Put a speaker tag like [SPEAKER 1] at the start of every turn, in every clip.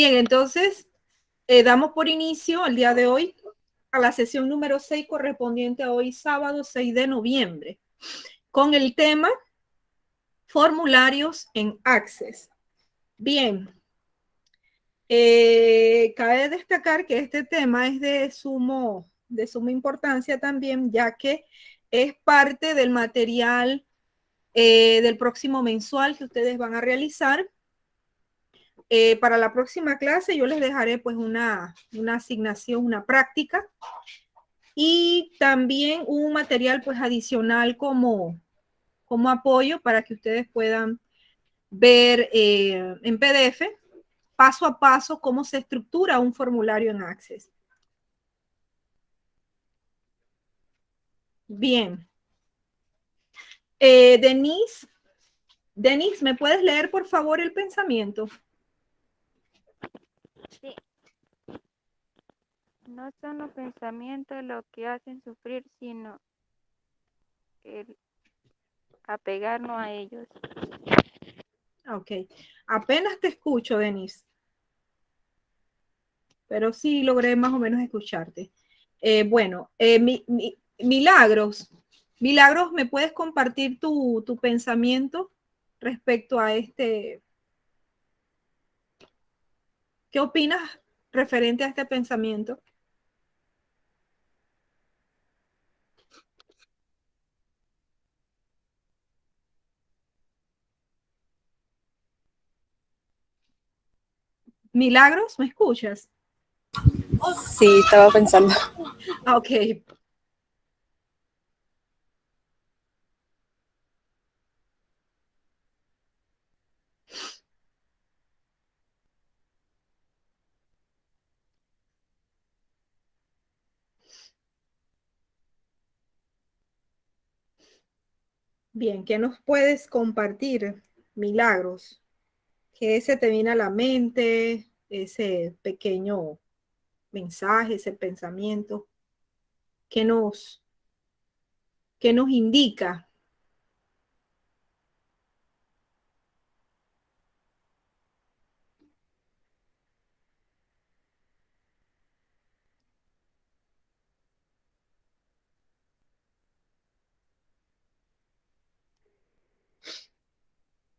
[SPEAKER 1] Bien, entonces damos por inicio el día de hoy a la sesión número 6 correspondiente a hoy sábado 6 de noviembre con el tema formularios en Access. Bien, cabe destacar que este tema es de suma importancia también, ya que es parte del material del próximo mensual que ustedes van a realizar. Para la próxima clase yo les dejaré pues una asignación, una práctica y también un material pues adicional como apoyo para que ustedes puedan ver en PDF paso a paso cómo se estructura un formulario en Access. Bien. Denise, ¿me puedes leer por favor el pensamiento?
[SPEAKER 2] Sí. No son los pensamientos lo que hacen sufrir, sino el apegarnos a ellos.
[SPEAKER 1] Ok. Apenas te escucho, Denise. Pero sí logré más o menos escucharte. Bueno, Milagros, ¿me puedes compartir tu pensamiento respecto a este? ¿Qué opinas referente a este pensamiento? Milagros, ¿me escuchas?
[SPEAKER 3] Sí, estaba pensando.
[SPEAKER 1] Ok. Bien, ¿qué nos puedes compartir, Milagros? ¿Qué se te viene a la mente? Ese pequeño mensaje, ese pensamiento, ¿qué qué nos indica?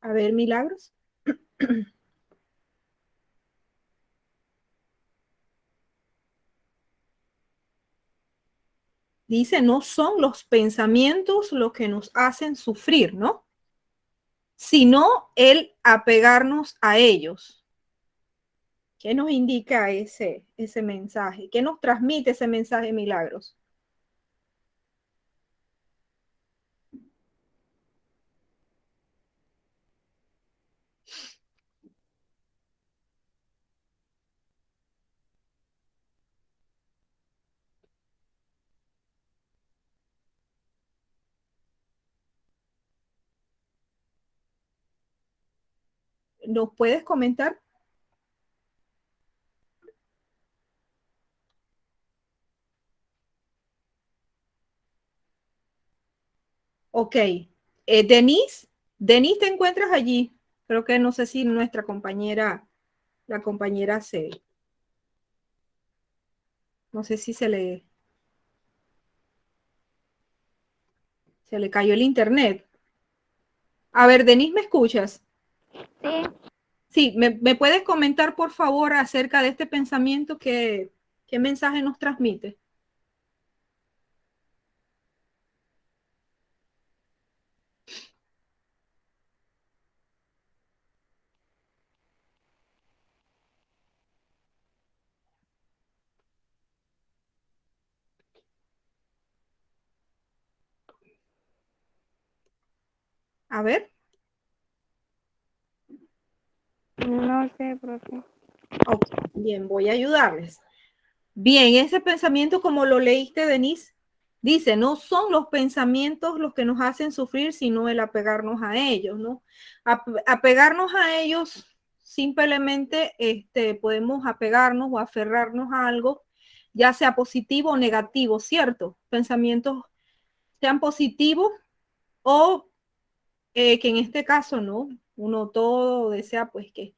[SPEAKER 1] A ver, Milagros. Dice, no son los pensamientos los que nos hacen sufrir, ¿no? Sino el apegarnos a ellos. ¿Qué nos indica ese mensaje? ¿Qué nos transmite ese mensaje, Milagros? ¿Nos puedes comentar? Ok. Denise, ¿te encuentras allí? Creo que no sé si nuestra compañera, la compañera no sé si se le cayó el internet. A ver, Denise, ¿me escuchas?
[SPEAKER 2] Sí.
[SPEAKER 1] Sí, ¿me puedes comentar, por favor, acerca de este pensamiento qué mensaje nos transmite? A ver.
[SPEAKER 2] No sé, profe.
[SPEAKER 1] Ok, bien, voy a ayudarles. Bien, ese pensamiento, como lo leíste, Denise, dice, no son los pensamientos los que nos hacen sufrir, sino el apegarnos a ellos, ¿no? Apegarnos a ellos, simplemente podemos apegarnos o aferrarnos a algo, ya sea positivo o negativo, ¿cierto? Pensamientos sean positivos o que en este caso, ¿no? Uno todo desea, pues, que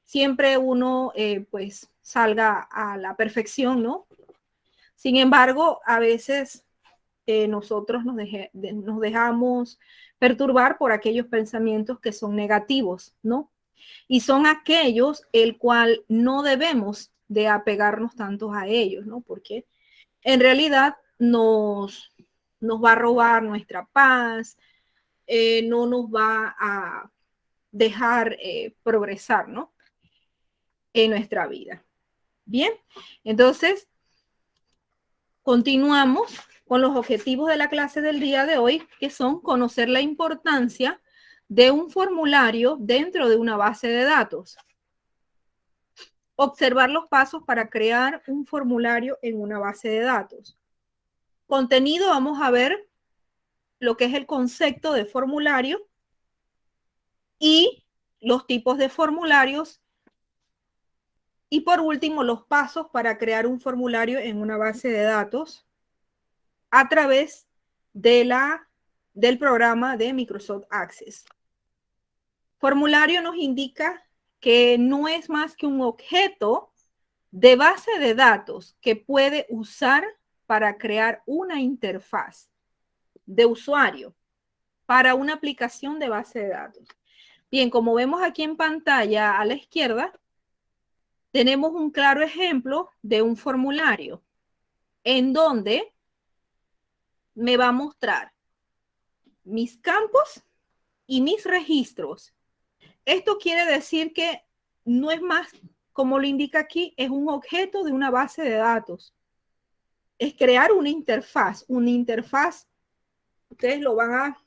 [SPEAKER 1] siempre uno pues salga a la perfección, ¿no? Sin embargo, a veces nosotros nos dejamos perturbar por aquellos pensamientos que son negativos, ¿no? Y son aquellos el cual no debemos de apegarnos tanto a ellos, ¿no? Porque en realidad nos va a robar nuestra paz, no nos va a dejar progresar, ¿no? En nuestra vida. Bien, entonces continuamos con los objetivos de la clase del día de hoy, que son conocer la importancia de un formulario dentro de una base de datos. Observar los pasos para crear un formulario en una base de datos. Contenido, vamos a ver lo que es el concepto de formulario y los tipos de formularios. Y por último, los pasos para crear un formulario en una base de datos a través del programa de Microsoft Access. Formulario nos indica que no es más que un objeto de base de datos que puede usar para crear una interfaz de usuario para una aplicación de base de datos. Bien, como vemos aquí en pantalla a la izquierda, tenemos un claro ejemplo de un formulario en donde me va a mostrar mis campos y mis registros. Esto quiere decir que no es más, como lo indica aquí, es un objeto de una base de datos. Es crear una interfaz. Una interfaz, ustedes lo van a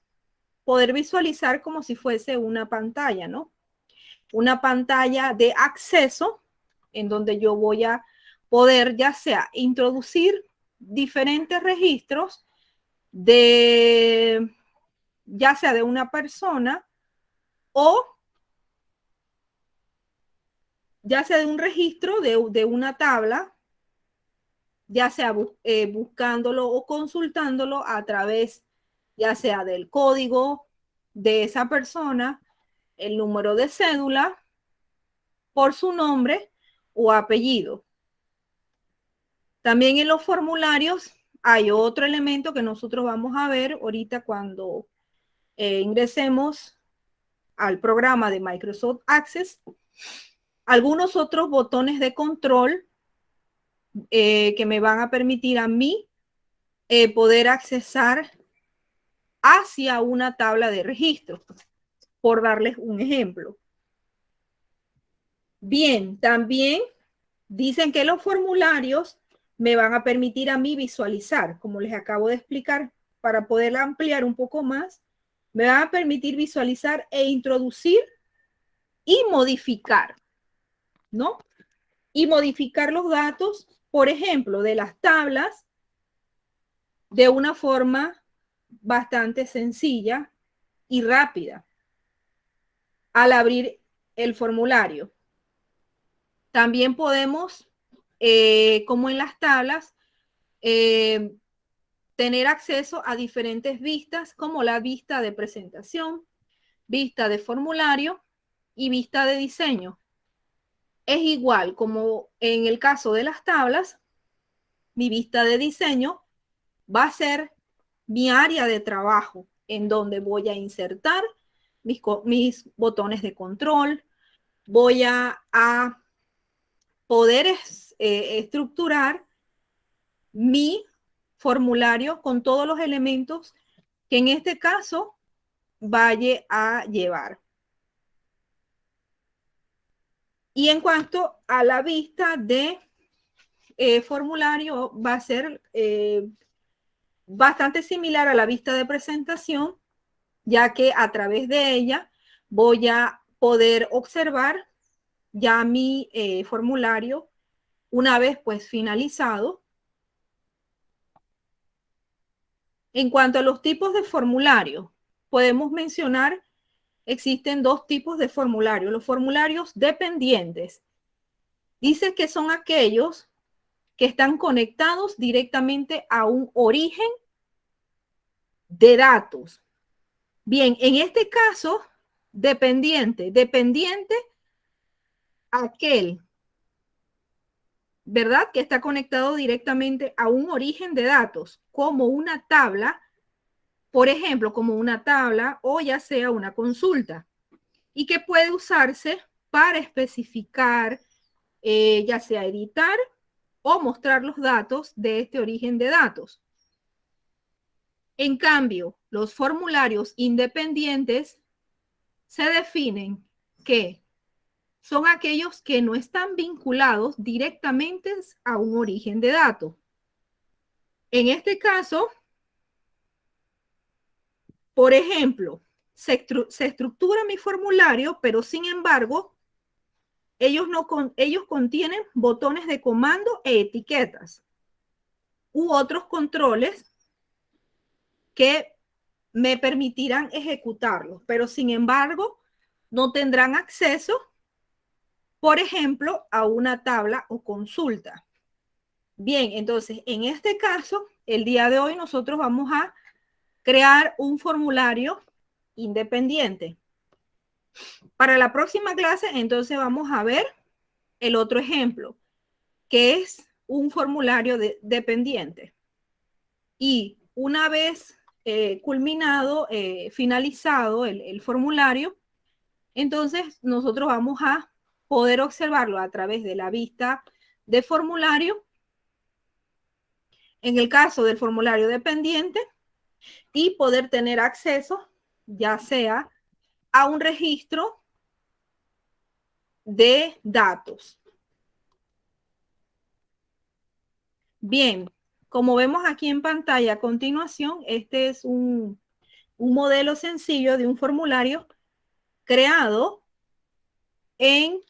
[SPEAKER 1] poder visualizar como si fuese una pantalla, ¿no? Una pantalla de acceso en donde yo voy a poder ya sea introducir diferentes registros de ya sea de una persona o ya sea de un registro de una tabla, ya sea buscándolo o consultándolo a través ya sea del código de esa persona, el número de cédula, por su nombre o apellido. También en los formularios hay otro elemento que nosotros vamos a ver ahorita cuando ingresemos al programa de Microsoft Access. Algunos otros botones de control que me van a permitir a mí poder accesar hacia una tabla de registro, por darles un ejemplo. Bien, también dicen que los formularios me van a permitir a mí visualizar, como les acabo de explicar, para poder ampliar un poco más, me van a permitir visualizar e introducir y modificar, ¿no? Y modificar los datos, por ejemplo, de las tablas de una forma bastante sencilla y rápida al abrir el formulario. También podemos, como en las tablas, tener acceso a diferentes vistas, como la vista de presentación, vista de formulario y vista de diseño. Es igual como en el caso de las tablas, mi vista de diseño va a ser mi área de trabajo, en donde voy a insertar mis botones de control, voy a poder estructurar mi formulario con todos los elementos que en este caso vaya a llevar. Y en cuanto a la vista de formulario, va a ser bastante similar a la vista de presentación, ya que a través de ella voy a poder observar ya mi formulario una vez pues finalizado. En cuanto a los tipos de formulario, podemos mencionar, existen dos tipos de formulario. Los formularios dependientes. Dice que son aquellos que están conectados directamente a un origen de datos. Bien, en este caso, dependiente aquel, ¿verdad? Que está conectado directamente a un origen de datos, como una tabla, por ejemplo, como una tabla o ya sea una consulta, y que puede usarse para especificar, ya sea editar o mostrar los datos de este origen de datos. En cambio, los formularios independientes se definen que son aquellos que no están vinculados directamente a un origen de datos. En este caso, por ejemplo, se estructura mi formulario, pero sin embargo, ellos contienen botones de comando e etiquetas u otros controles que me permitirán ejecutarlos, pero sin embargo, no tendrán acceso, por ejemplo, a una tabla o consulta. Bien, entonces, en este caso, el día de hoy nosotros vamos a crear un formulario independiente. Para la próxima clase, entonces vamos a ver el otro ejemplo, que es un formulario dependiente. Y una vez culminado, finalizado el formulario, entonces nosotros vamos a poder observarlo a través de la vista de formulario, en el caso del formulario dependiente, y poder tener acceso ya sea a un registro de datos. Bien, como vemos aquí en pantalla a continuación, este es un modelo sencillo de un formulario creado en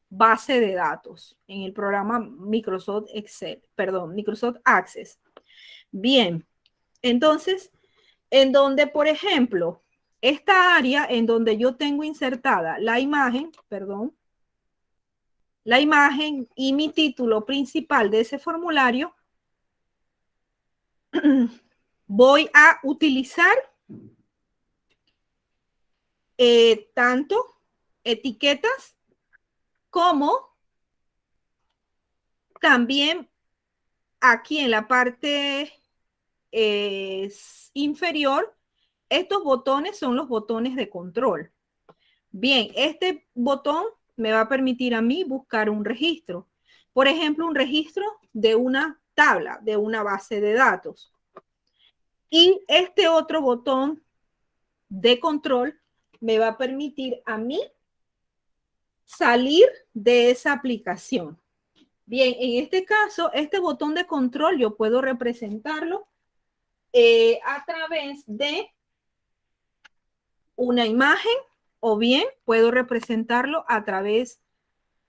[SPEAKER 1] base de datos, en el programa Microsoft Excel, perdón, Microsoft Access. Bien, entonces, en donde, por ejemplo, esta área en donde yo tengo insertada la imagen, perdón, la imagen y mi título principal de ese formulario, voy a utilizar tanto etiquetas como también aquí en la parte inferior, estos botones son los botones de control. Bien, este botón me va a permitir a mí buscar un registro. Por ejemplo, un registro de una tabla, de una base de datos. Y este otro botón de control me va a permitir a mí salir de esa aplicación. Bien, en este caso, este botón de control yo puedo representarlo a través de una imagen o bien puedo representarlo a través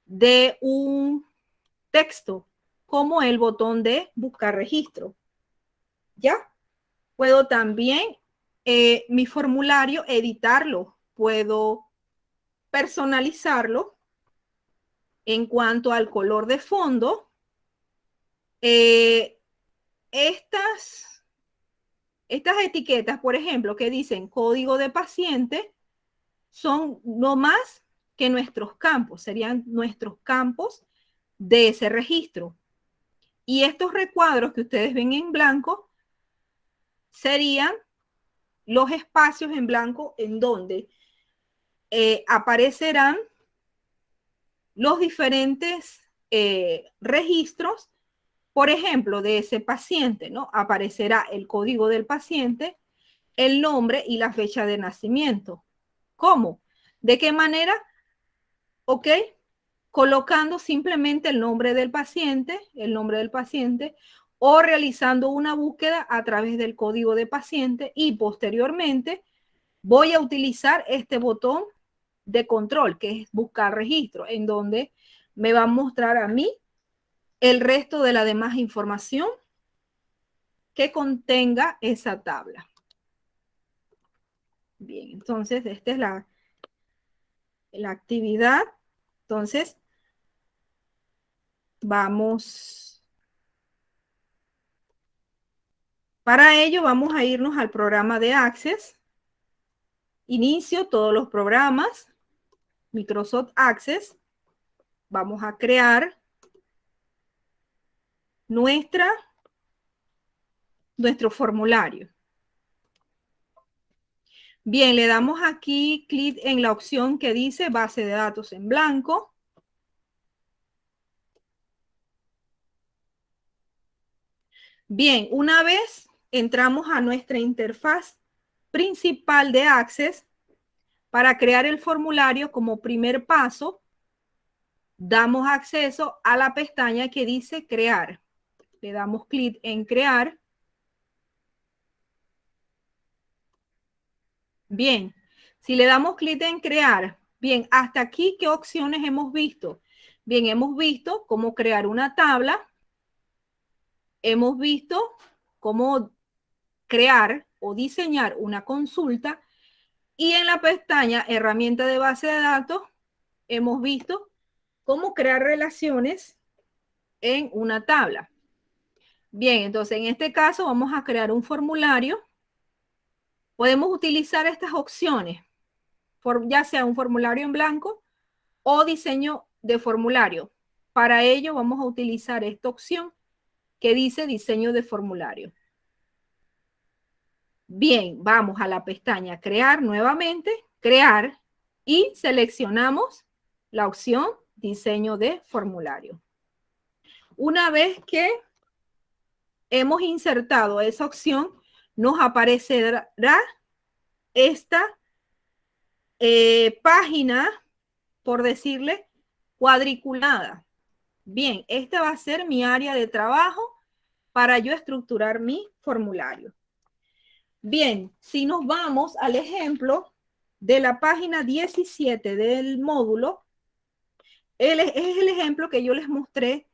[SPEAKER 1] de un texto, como el botón de buscar registro. ¿Ya? Puedo también mi formulario editarlo, puedo personalizarlo en cuanto al color de fondo. Estas etiquetas, por ejemplo, que dicen código de paciente, son no más que nuestros campos, serían nuestros campos de ese registro. Y estos recuadros que ustedes ven en blanco serían los espacios en blanco en donde aparecerán los diferentes registros, por ejemplo, de ese paciente, ¿no? Aparecerá el código del paciente, el nombre y la fecha de nacimiento. ¿Cómo? ¿De qué manera? ¿Ok? Colocando simplemente el nombre del paciente o realizando una búsqueda a través del código de paciente y posteriormente voy a utilizar este botón de control que es buscar registro, en donde me va a mostrar a mí el resto de la demás información que contenga esa tabla. Bien, entonces esta es la actividad. Entonces, vamos. Para ello vamos a irnos al programa de Access. Inicio todos los programas. Microsoft Access. vamos a crear nuestro formulario. Bien, le damos aquí clic en la opción que dice base de datos en blanco. Bien, una vez entramos a nuestra interfaz principal de Access, para crear el formulario como primer paso, damos acceso a la pestaña que dice crear. Le damos clic en crear. Bien, si le damos clic en crear, bien, hasta aquí, ¿qué opciones hemos visto? Bien, hemos visto cómo crear una tabla, hemos visto cómo crear o diseñar una consulta y en la pestaña herramienta de base de datos hemos visto cómo crear relaciones en una tabla. Bien, entonces en este caso vamos a crear un formulario. Podemos utilizar estas opciones, ya sea un formulario en blanco o diseño de formulario. Para ello vamos a utilizar esta opción que dice diseño de formulario. Bien, vamos a la pestaña crear nuevamente, crear y seleccionamos la opción diseño de formulario. Una vez que hemos insertado esa opción, nos aparecerá esta página, por decirle, cuadriculada. Bien, esta va a ser mi área de trabajo para yo estructurar mi formulario. Bien, si nos vamos al ejemplo de la página 17 del módulo, es el ejemplo que yo les mostré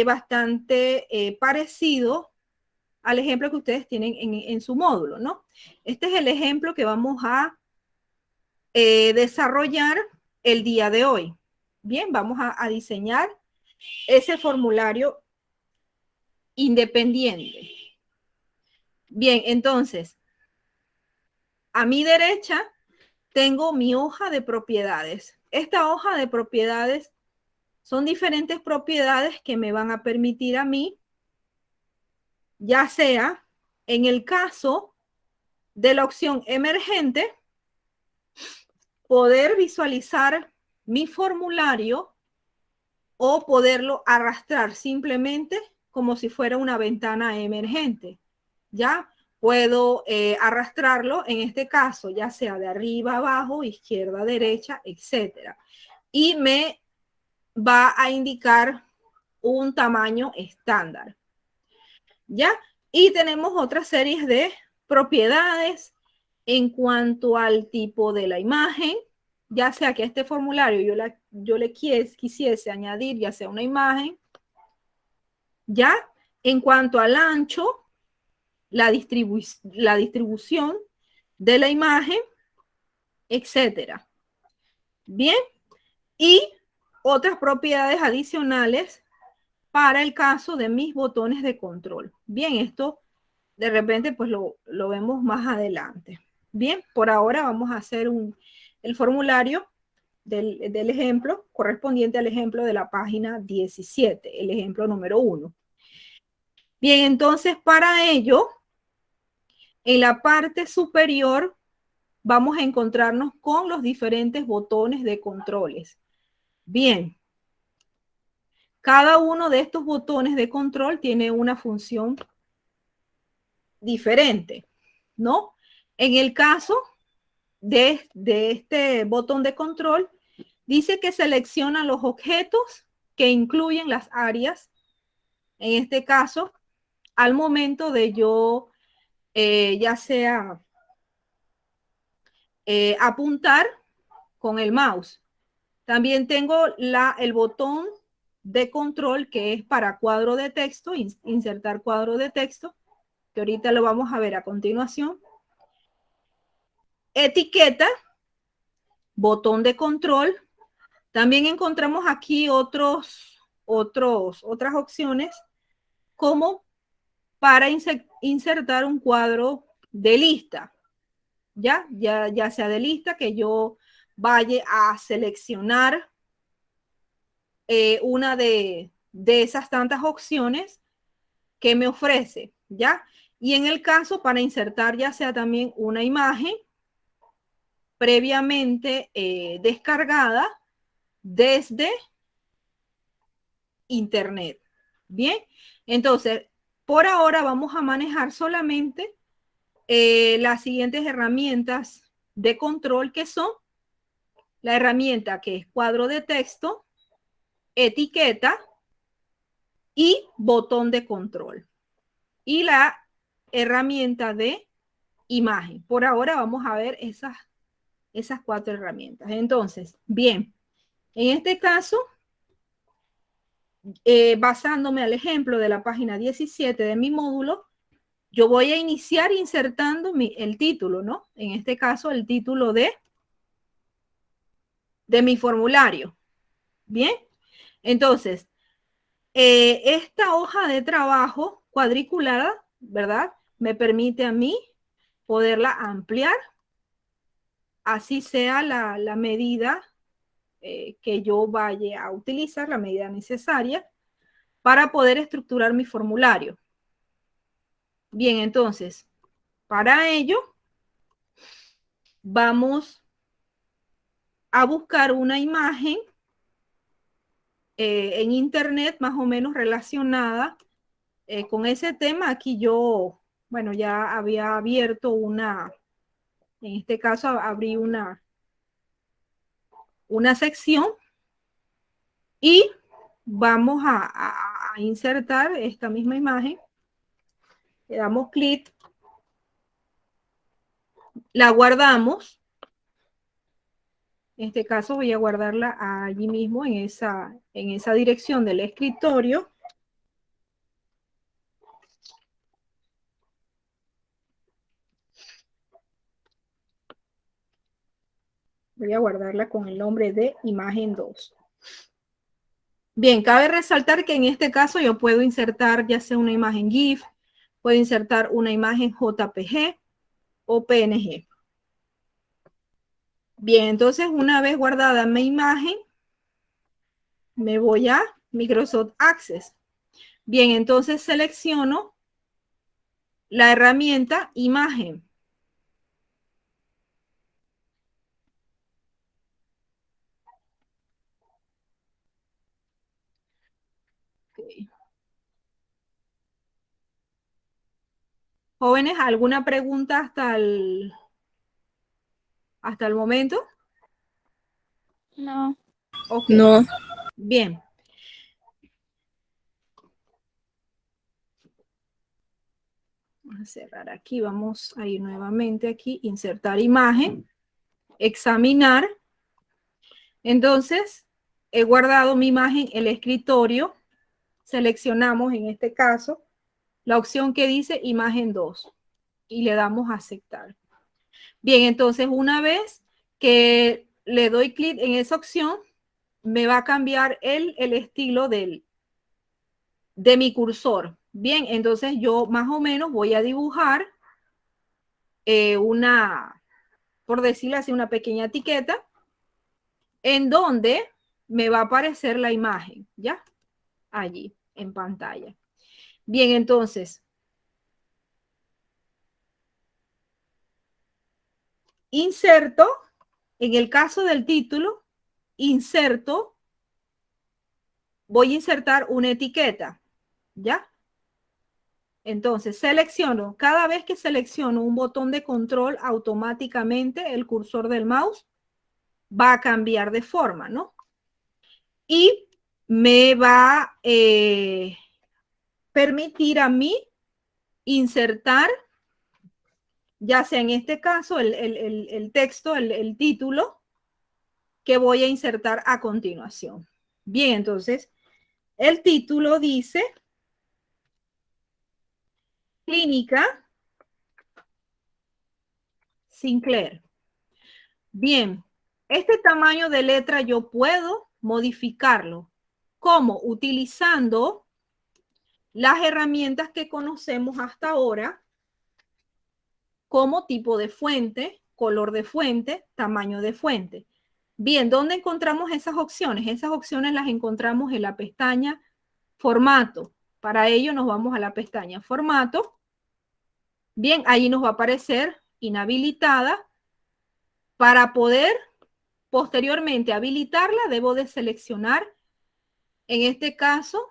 [SPEAKER 1] bastante parecido al ejemplo que ustedes tienen en su módulo, ¿no? Este es el ejemplo que vamos a desarrollar el día de hoy. Bien, vamos a diseñar ese formulario independiente. Bien, entonces, a mi derecha tengo mi hoja de propiedades. Esta hoja de propiedades son diferentes propiedades que me van a permitir a mí, ya sea en el caso de la opción emergente, poder visualizar mi formulario o poderlo arrastrar simplemente como si fuera una ventana emergente. ¿Ya? Puedo arrastrarlo en este caso, ya sea de arriba abajo, izquierda, derecha, etcétera. Y me va a indicar un tamaño estándar. ¿Ya? Y tenemos otras series de propiedades en cuanto al tipo de la imagen, ya sea que a este formulario yo le quisiese añadir ya sea una imagen, ¿ya? En cuanto al ancho, la distribución de la imagen, etcétera. Bien, y otras propiedades adicionales para el caso de mis botones de control. Bien, esto de repente pues lo vemos más adelante. Bien, por ahora vamos a hacer el formulario del ejemplo correspondiente al ejemplo de la página 17, el ejemplo número 1. Bien, entonces para ello, en la parte superior vamos a encontrarnos con los diferentes botones de controles. Bien, cada uno de estos botones de control tiene una función diferente, ¿no? En el caso de este botón de control, dice que selecciona los objetos que incluyen las áreas. En este caso, al momento de yo, ya sea apuntar con el mouse. También tengo el botón de control que es para cuadro de texto, insertar cuadro de texto, que ahorita lo vamos a ver a continuación. Etiqueta, botón de control. También encontramos aquí otras opciones como para insertar un cuadro de lista, ya sea de lista que yo vaya a seleccionar una de esas tantas opciones que me ofrece, ¿ya? Y en el caso para insertar ya sea también una imagen previamente descargada desde Internet. Bien, entonces, por ahora vamos a manejar solamente las siguientes herramientas de control que son la herramienta que es cuadro de texto, etiqueta y botón de control. Y la herramienta de imagen. Por ahora vamos a ver esas 4 herramientas. Entonces, bien, en este caso, basándome al ejemplo de la página 17 de mi módulo, yo voy a iniciar insertando el título, ¿no? En este caso, el título de mi formulario. Bien, entonces, esta hoja de trabajo cuadriculada, ¿verdad? Me permite a mí poderla ampliar, así sea la medida que yo vaya a utilizar, la medida necesaria, para poder estructurar mi formulario. Bien, entonces, para ello, vamos a buscar una imagen en internet más o menos relacionada con ese tema. Aquí yo, bueno, ya había abierto en este caso abrí una sección y vamos a insertar esta misma imagen. Le damos clic, la guardamos. En este caso voy a guardarla allí mismo en esa dirección del escritorio. Voy a guardarla con el nombre de imagen 2. Bien, cabe resaltar que en este caso yo puedo insertar ya sea una imagen GIF, puedo insertar una imagen JPG o PNG. Bien, entonces una vez guardada mi imagen, me voy a Microsoft Access. Bien, entonces selecciono la herramienta imagen. Okay. Jóvenes, ¿alguna pregunta hasta el momento?
[SPEAKER 2] No.
[SPEAKER 1] Ok.
[SPEAKER 3] No.
[SPEAKER 1] Bien. Vamos a cerrar aquí, vamos a ir nuevamente aquí, insertar imagen, examinar. Entonces, he guardado mi imagen en el escritorio, seleccionamos en este caso la opción que dice imagen 2 y le damos a aceptar. Bien, entonces una vez que le doy clic en esa opción, me va a cambiar el estilo de mi cursor. Bien, entonces yo más o menos voy a dibujar por decirlo así, una pequeña etiqueta en donde me va a aparecer la imagen, ¿ya? Allí, en pantalla. Bien, entonces, inserto, en el caso del título, inserto, voy a insertar una etiqueta, ¿ya? Entonces, selecciono, cada vez que selecciono un botón de control, automáticamente el cursor del mouse va a cambiar de forma, ¿no? Y me va a permitir a mí insertar, ya sea en este caso, el texto, el título que voy a insertar a continuación. Bien, entonces, el título dice Clínica Sinclair. Bien, este tamaño de letra yo puedo modificarlo. ¿Cómo? Utilizando las herramientas que conocemos hasta ahora, como tipo de fuente, color de fuente, tamaño de fuente. Bien, ¿dónde encontramos esas opciones? Esas opciones las encontramos en la pestaña Formato. Para ello nos vamos a la pestaña Formato. Bien, ahí nos va a aparecer inhabilitada. Para poder posteriormente habilitarla, debo de seleccionar, en este caso,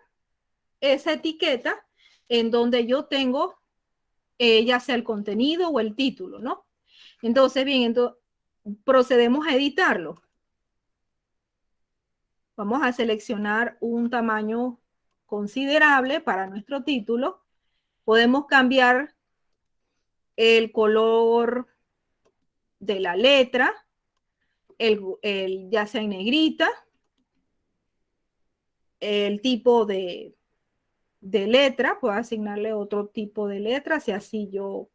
[SPEAKER 1] esa etiqueta en donde yo tengo ya sea el contenido o el título, ¿no? Entonces, bien, procedemos a editarlo. Vamos a seleccionar un tamaño considerable para nuestro título. Podemos cambiar el color de la letra, ya sea en negrita, el tipo de letra, puedo asignarle otro tipo de letra si así yo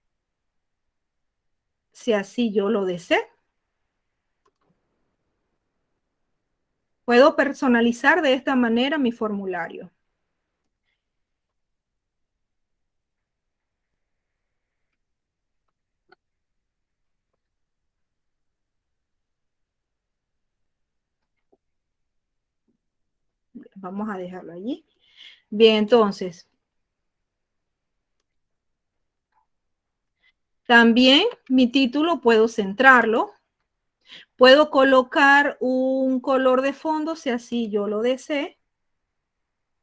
[SPEAKER 1] lo deseo. Puedo personalizar de esta manera mi formulario. Vamos a dejarlo allí. Bien, entonces. También mi título puedo centrarlo. Puedo colocar un color de fondo, si así yo lo deseo.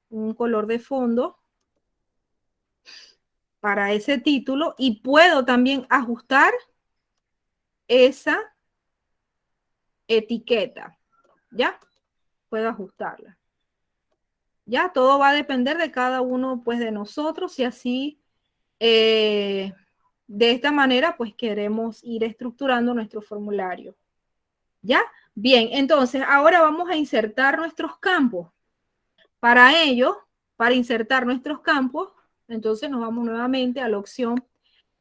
[SPEAKER 1] Un color de fondo para ese título. Y puedo también ajustar esa etiqueta. ¿Ya? Puedo ajustarla. Ya, todo va a depender de cada uno, pues, de nosotros, y así, de esta manera, pues, queremos ir estructurando nuestro formulario. ¿Ya? Bien, entonces, ahora vamos a insertar nuestros campos. Para ello, para insertar nuestros campos, entonces nos vamos nuevamente a la opción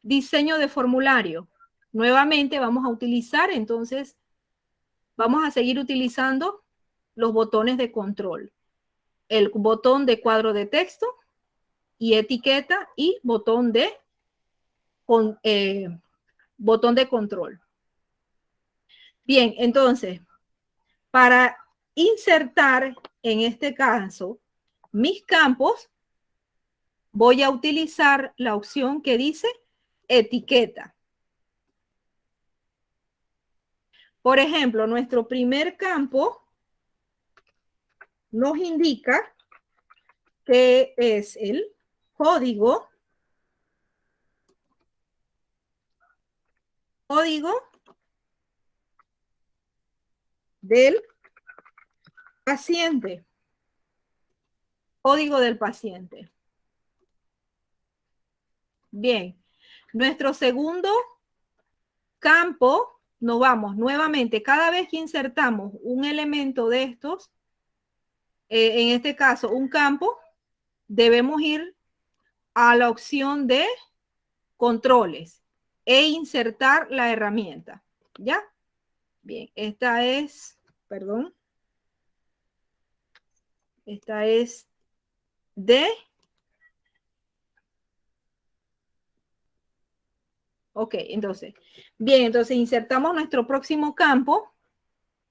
[SPEAKER 1] Diseño de formulario. Nuevamente vamos a utilizar, entonces, vamos a seguir utilizando los botones de control. El botón de cuadro de texto y etiqueta y botón de control. Bien, entonces, para insertar en este caso mis campos, voy a utilizar la opción que dice etiqueta. Por ejemplo, nuestro primer campo nos indica que es el código del paciente. Código del paciente. Bien. Nuestro segundo campo, nos vamos nuevamente. Cada vez que insertamos un elemento de estos, en este caso un campo, debemos ir a la opción de controles e insertar la herramienta. ¿Ya? Bien, esta es de... Ok, entonces, bien, entonces insertamos nuestro próximo campo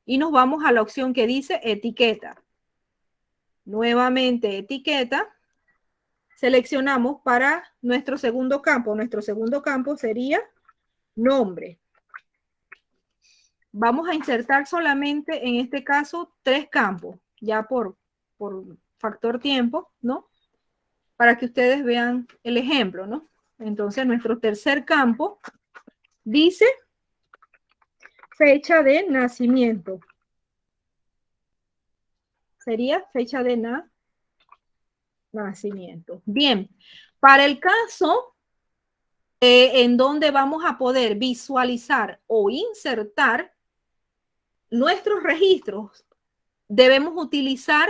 [SPEAKER 1] y nos vamos a la opción que dice etiqueta. Nuevamente etiqueta. Seleccionamos para nuestro segundo campo. Nuestro segundo campo sería nombre. Vamos a insertar solamente en este caso 3 campos, ya por factor tiempo, ¿no? Para que ustedes vean el ejemplo, ¿no? Entonces, nuestro tercer campo dice fecha de nacimiento. Sería fecha de nacimiento. Bien, para el caso en donde vamos a poder visualizar o insertar nuestros registros, debemos utilizar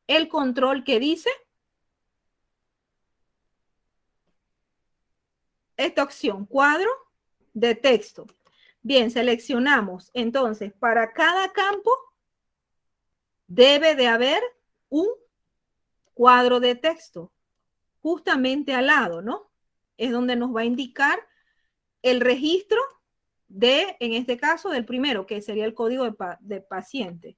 [SPEAKER 1] el control que dice esta opción, cuadro de texto. Bien, seleccionamos. Entonces, para cada campo debe de haber un cuadro de texto justamente al lado, ¿no? Es donde nos va a indicar el registro en este caso, del primero, que sería el código de paciente.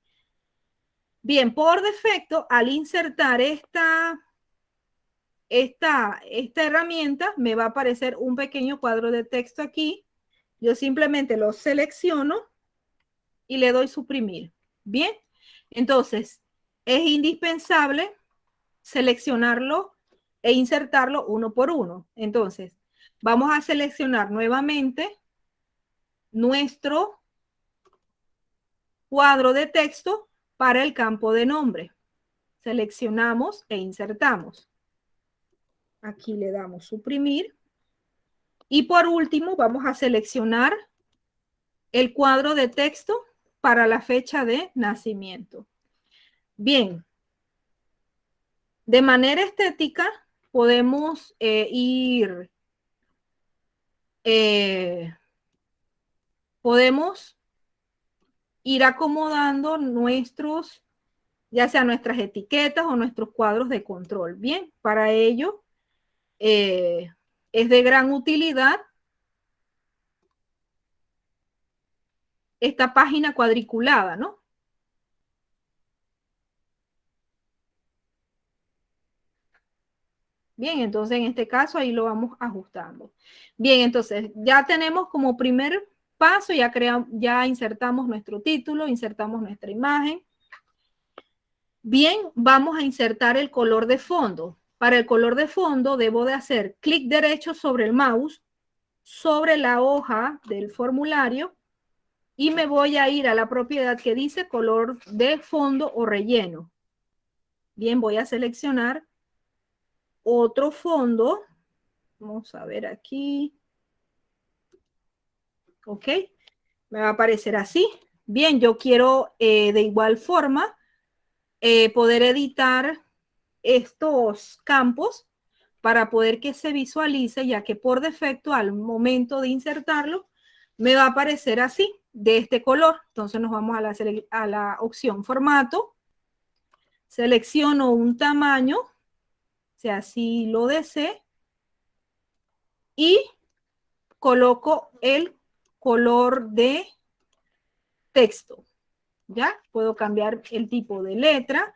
[SPEAKER 1] Bien, por defecto, al insertar esta herramienta, me va a aparecer un pequeño cuadro de texto aquí. Yo simplemente lo selecciono y le doy suprimir. Bien, entonces es indispensable seleccionarlo e insertarlo uno por uno. Entonces, vamos a seleccionar nuevamente nuestro cuadro de texto para el campo de nombre. Seleccionamos e insertamos. Aquí le damos suprimir. Y por último, vamos a seleccionar el cuadro de texto para la fecha de nacimiento. Bien, de manera estética podemos ir acomodando nuestros, ya sea nuestras etiquetas o nuestros cuadros de control. Bien, para ello es de gran utilidad esta página cuadriculada, ¿no? Bien, entonces en este caso ahí lo vamos ajustando. Bien, entonces ya tenemos como primer paso, ya insertamos nuestro título, insertamos nuestra imagen. Bien, vamos a insertar el color de fondo. Para el color de fondo debo de hacer clic derecho sobre el mouse, sobre la hoja del formulario, y me voy a ir a la propiedad que dice color de fondo o relleno. Bien, voy a seleccionar otro fondo. Vamos a ver aquí. ¿Ok? Me va a aparecer así. Bien, yo quiero de igual forma poder editar estos campos para poder que se visualice, ya que por defecto al momento de insertarlo me va a aparecer así, de este color. Entonces nos vamos a la opción formato, selecciono un tamaño, si así lo deseo, y coloco el color de texto. ¿Ya? Puedo cambiar el tipo de letra,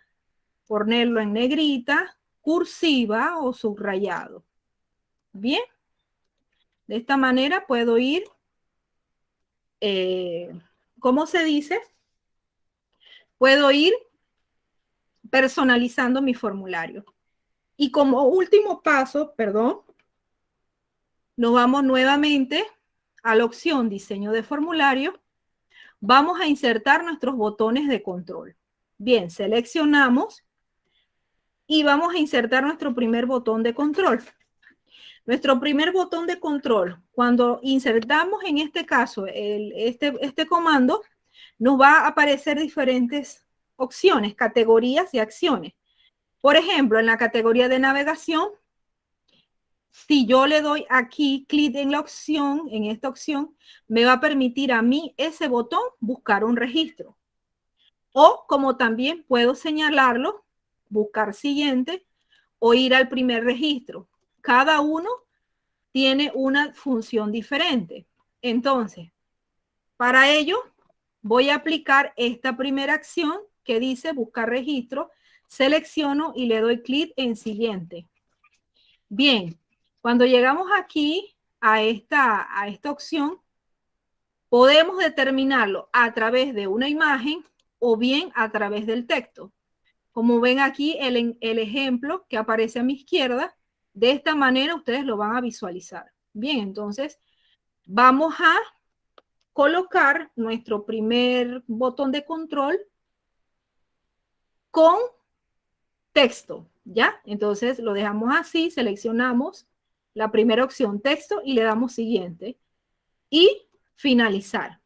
[SPEAKER 1] ponerlo en negrita, cursiva o subrayado. Bien. De esta manera puedo ir, ¿cómo se dice? Puedo ir personalizando mi formulario. Y como último paso, perdón, nos vamos nuevamente a la opción diseño de formulario. Vamos a insertar nuestros botones de control. Bien, seleccionamos y vamos a insertar nuestro primer botón de control. Nuestro primer botón de control, cuando insertamos en este caso este comando, nos va a aparecer diferentes opciones, categorías y acciones. Por ejemplo, en la categoría de navegación, si yo le doy aquí clic en la opción, en esta opción, me va a permitir a mí ese botón buscar un registro. O como también puedo señalarlo, buscar siguiente o ir al primer registro. Cada uno tiene una función diferente. Entonces, para ello, voy a aplicar esta primera acción que dice buscar registro, selecciono y le doy clic en siguiente. Bien, cuando llegamos aquí a esta opción, podemos determinarlo a través de una imagen o bien a través del texto. Como ven aquí el ejemplo que aparece a mi izquierda, de esta manera ustedes lo van a visualizar. Bien, entonces vamos a colocar nuestro primer botón de control con texto, ¿ya? Entonces lo dejamos así, seleccionamos la primera opción texto y le damos siguiente y finalizar.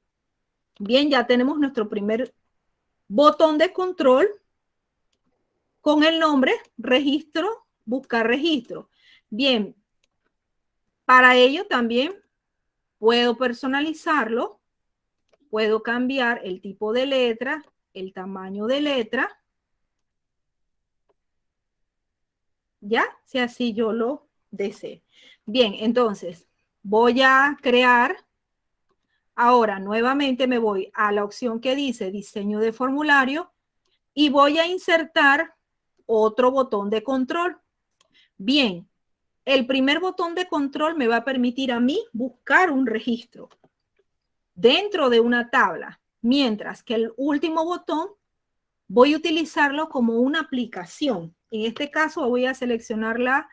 [SPEAKER 1] Bien, ya tenemos nuestro primer botón de control con el nombre registro, buscar registro. Bien, para ello también puedo personalizarlo, puedo cambiar el tipo de letra, el tamaño de letra, ¿ya? Si así yo lo deseo. Bien, entonces voy a crear Ahora, nuevamente me voy a la opción que dice diseño de formulario y voy a insertar otro botón de control. Bien, el primer botón de control me va a permitir a mí buscar un registro dentro de una tabla, mientras que el último botón voy a utilizarlo como una aplicación. En este caso voy a seleccionar la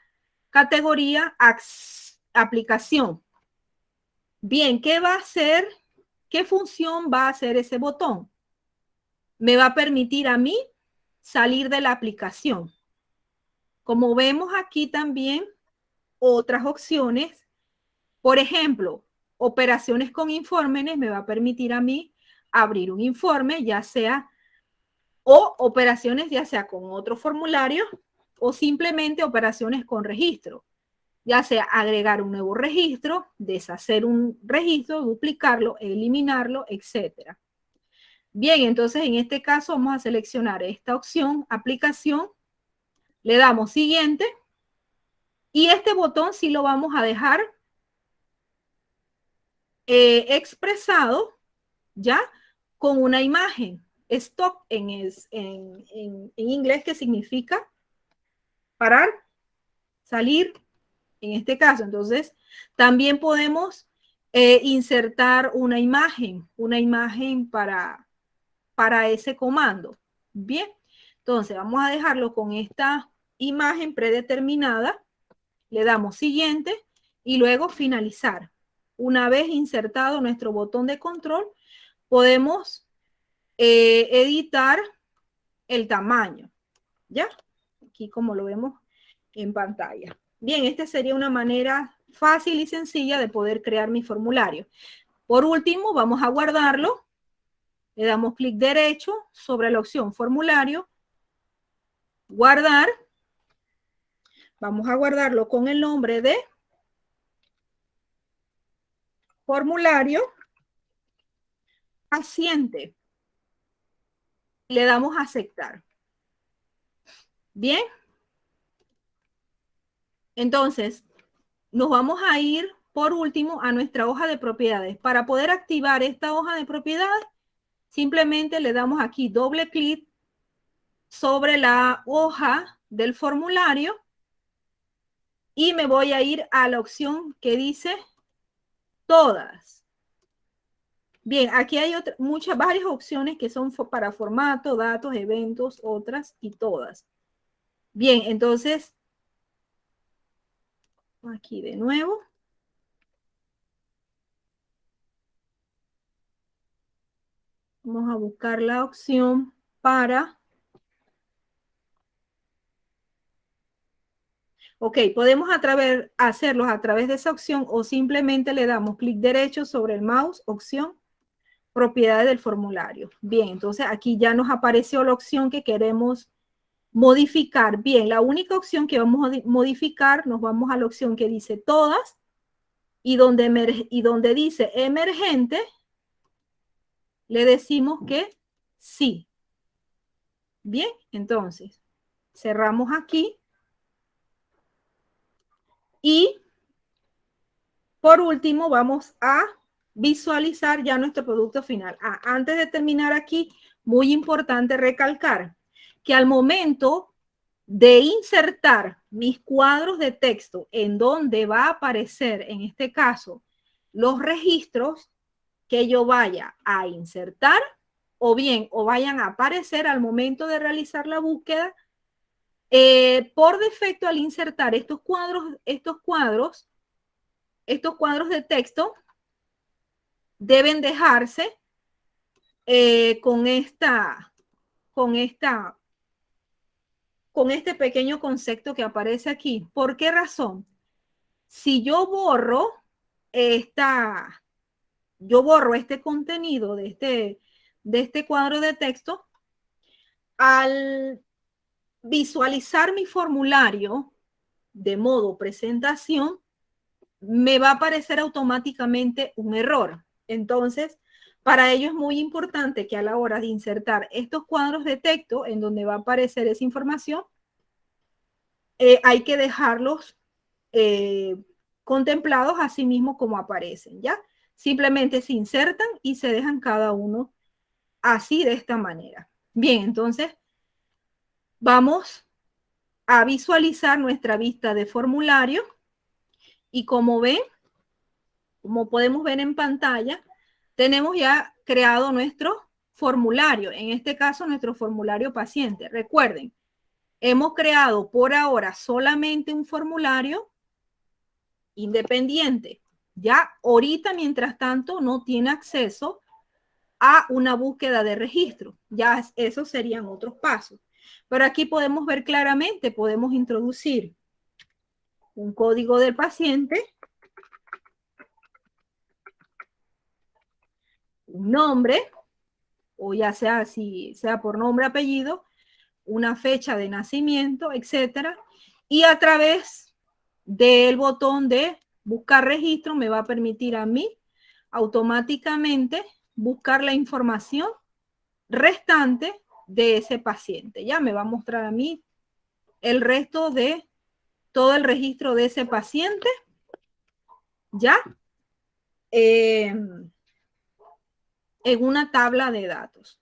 [SPEAKER 1] categoría aplicación. Bien, ¿qué va a hacer? ¿Qué función va a hacer ese botón? Me va a permitir a mí salir de la aplicación. Como vemos aquí también otras opciones, por ejemplo, operaciones con informes me va a permitir a mí abrir un informe, ya sea, o operaciones ya sea con otro formulario o simplemente operaciones con registro, ya sea agregar un nuevo registro, deshacer un registro, duplicarlo, eliminarlo, etc. Bien, entonces en este caso vamos a seleccionar esta opción, aplicación, le damos siguiente y este botón sí lo vamos a dejar expresado ya con una imagen. Stop en inglés, que significa parar, salir, en este caso. Entonces, también podemos insertar una imagen para ese comando. Bien, entonces vamos a dejarlo con esta imagen predeterminada. Le damos siguiente y luego finalizar. Una vez insertado nuestro botón de control, podemos editar el tamaño, ¿ya? Aquí como lo vemos en pantalla. Bien, esta sería una manera fácil y sencilla de poder crear mi formulario. Por último, vamos a guardarlo. Le damos clic derecho sobre la opción formulario, guardar. Vamos a guardarlo con el nombre de formulario paciente. Le damos a aceptar. Bien. Entonces, nos vamos a ir por último a nuestra hoja de propiedades. Para poder activar esta hoja de propiedades, simplemente le damos aquí doble clic sobre la hoja del formulario y me voy a ir a la opción que dice todas. Bien, aquí hay varias opciones que son para formato, datos, eventos, otras y todas. Bien, entonces, aquí de nuevo. Vamos a buscar la opción para... Ok, podemos hacerlos a través de esa opción o simplemente le damos clic derecho sobre el mouse, opción, propiedades del formulario. Bien, entonces aquí ya nos apareció la opción que queremos modificar. Bien, la única opción que vamos a modificar, nos vamos a la opción que dice todas y donde dice emergente, le decimos que sí. Bien, entonces cerramos aquí. Y por último vamos a visualizar ya nuestro producto final. Antes de terminar aquí, muy importante recalcar que al momento de insertar mis cuadros de texto en donde va a aparecer, en este caso, los registros que yo vaya a insertar o bien o vayan a aparecer al momento de realizar la búsqueda, por defecto al insertar estos cuadros de texto deben dejarse con este pequeño concepto que aparece aquí. ¿Por qué razón? Si yo borro este contenido de este cuadro de texto, al visualizar mi formulario de modo presentación, me va a aparecer automáticamente un error. Entonces, para ello es muy importante que a la hora de insertar estos cuadros de texto en donde va a aparecer esa información, hay que dejarlos contemplados así mismo como aparecen, ¿ya? simplemente se insertan y se dejan cada uno así, de esta manera. Bien, entonces vamos a visualizar nuestra vista de formulario y como ven, como podemos ver en pantalla, tenemos ya creado nuestro formulario, en este caso nuestro formulario paciente. Recuerden, hemos creado por ahora solamente un formulario independiente. Ya ahorita, mientras tanto, no tiene acceso a una búsqueda de registro. Ya esos serían otros pasos. Pero aquí podemos ver claramente, podemos introducir un código del paciente, un nombre, o ya sea si sea por nombre, apellido, una fecha de nacimiento, etcétera. Y a través del botón de buscar registro me va a permitir a mí automáticamente buscar la información restante de ese paciente. Ya me va a mostrar a mí el resto de todo el registro de ese paciente. Ya. En una tabla de datos.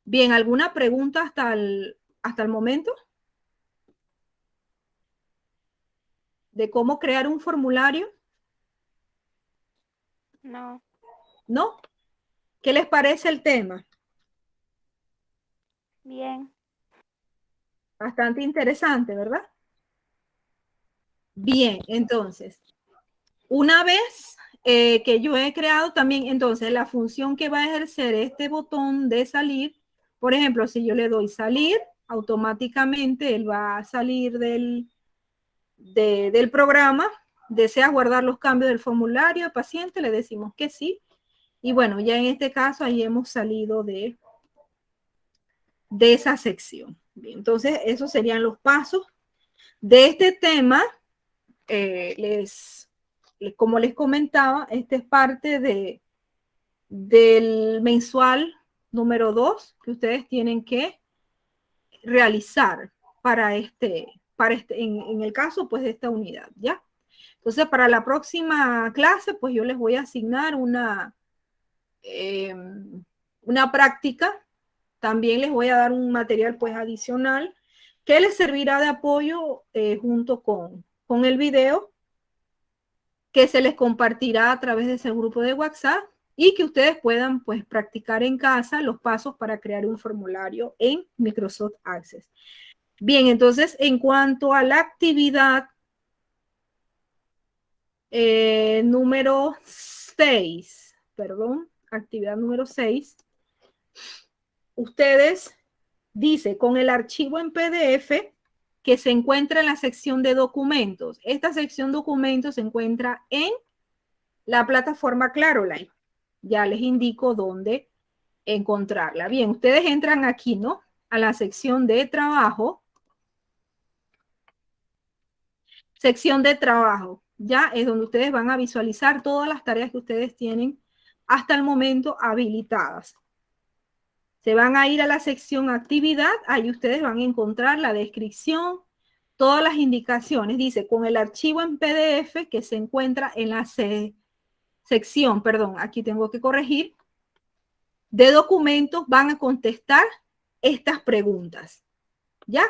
[SPEAKER 1] Bien, ¿alguna pregunta hasta el momento? ¿De cómo crear un formulario?
[SPEAKER 2] No,
[SPEAKER 1] ¿No? ¿Qué les parece el tema?
[SPEAKER 2] bien,
[SPEAKER 1] Bastante interesante, ¿verdad? Bien, entonces, una vez que yo he creado también, entonces, la función que va a ejercer este botón de salir, por ejemplo, si yo le doy salir, automáticamente él va a salir del programa. ¿Desea guardar los cambios del formulario del paciente? Le decimos que sí. Y bueno, ya en este caso ahí hemos salido de esa sección. Bien, entonces, esos serían los pasos de este tema. Como les comentaba, este es parte del mensual número 2 que ustedes tienen que realizar para en el caso pues de esta unidad, ¿ya? Entonces, para la próxima clase, pues yo les voy a asignar una práctica. También les voy a dar un material pues adicional que les servirá de apoyo junto con el video que se les compartirá a través de ese grupo de WhatsApp y que ustedes puedan pues practicar en casa los pasos para crear un formulario en Microsoft Access. Bien, entonces en cuanto a la actividad número 6, perdón, actividad número 6, ustedes dice con el archivo en PDF que se encuentra en la sección de documentos. Esta sección documentos se encuentra en la plataforma Claroline. Ya les indico dónde encontrarla. Bien, ustedes entran aquí, ¿no? A la sección de trabajo. Sección de trabajo. Ya es donde ustedes van a visualizar todas las tareas que ustedes tienen hasta el momento habilitadas. Se van a ir a la sección actividad, ahí ustedes van a encontrar la descripción, todas las indicaciones. Dice, con el archivo en PDF que se encuentra en la sección, perdón, aquí tengo que corregir, de documentos, van a contestar estas preguntas. ¿Ya?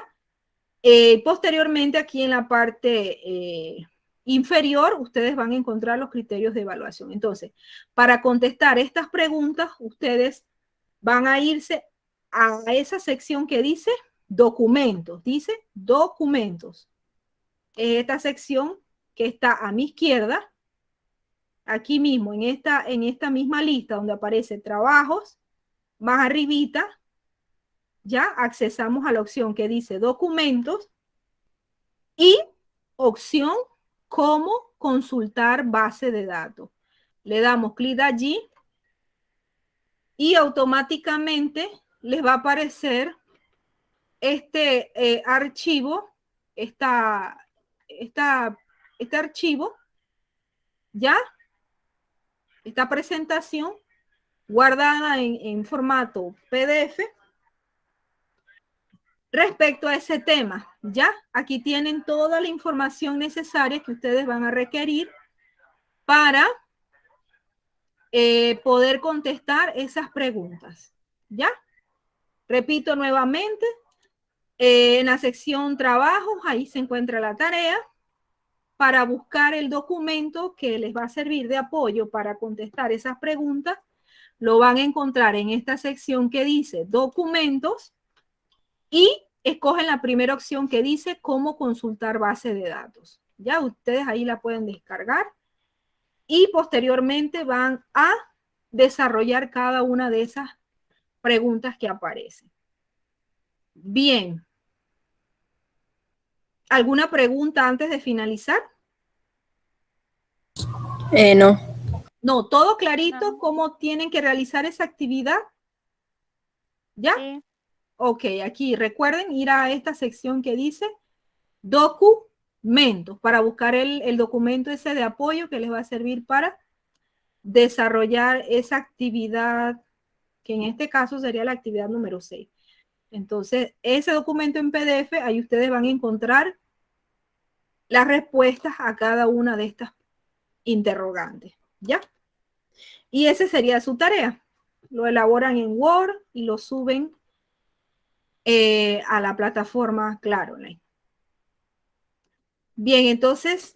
[SPEAKER 1] Posteriormente, aquí en la parte inferior, ustedes van a encontrar los criterios de evaluación. Entonces, para contestar estas preguntas, ustedes van a irse a esa sección que dice documentos. Dice documentos. Esta sección que está a mi izquierda, aquí mismo, en esta misma lista donde aparece trabajos, más arribita, ya accesamos a la opción que dice documentos y opción cómo consultar base de datos. Le damos clic allí y automáticamente les va a aparecer este archivo, este archivo, ¿ya? Esta presentación guardada en formato PDF respecto a ese tema, ¿ya? Aquí tienen toda la información necesaria que ustedes van a requerir para poder contestar esas preguntas. ¿Ya? Repito nuevamente, en la sección trabajos, ahí se encuentra la tarea para buscar el documento que les va a servir de apoyo para contestar esas preguntas. Lo van a encontrar en esta sección que dice documentos y escogen la primera opción que dice cómo consultar base de datos. Ya ustedes ahí la pueden descargar y posteriormente van a desarrollar cada una de esas preguntas que aparecen. Bien. ¿Alguna pregunta antes de finalizar?
[SPEAKER 3] No.
[SPEAKER 1] No, todo clarito,
[SPEAKER 2] No.
[SPEAKER 1] cómo tienen que realizar esa actividad. ¿Ya?
[SPEAKER 2] Sí.
[SPEAKER 1] Ok, aquí recuerden ir a esta sección que dice documentos para buscar el documento ese de apoyo que les va a servir para desarrollar esa actividad, que en este caso sería la actividad número 6. Entonces, ese documento en PDF, ahí ustedes van a encontrar las respuestas a cada una de estas interrogantes. ¿Ya? Y esa sería su tarea. Lo elaboran en Word y lo suben a la plataforma Claro. Bien, entonces...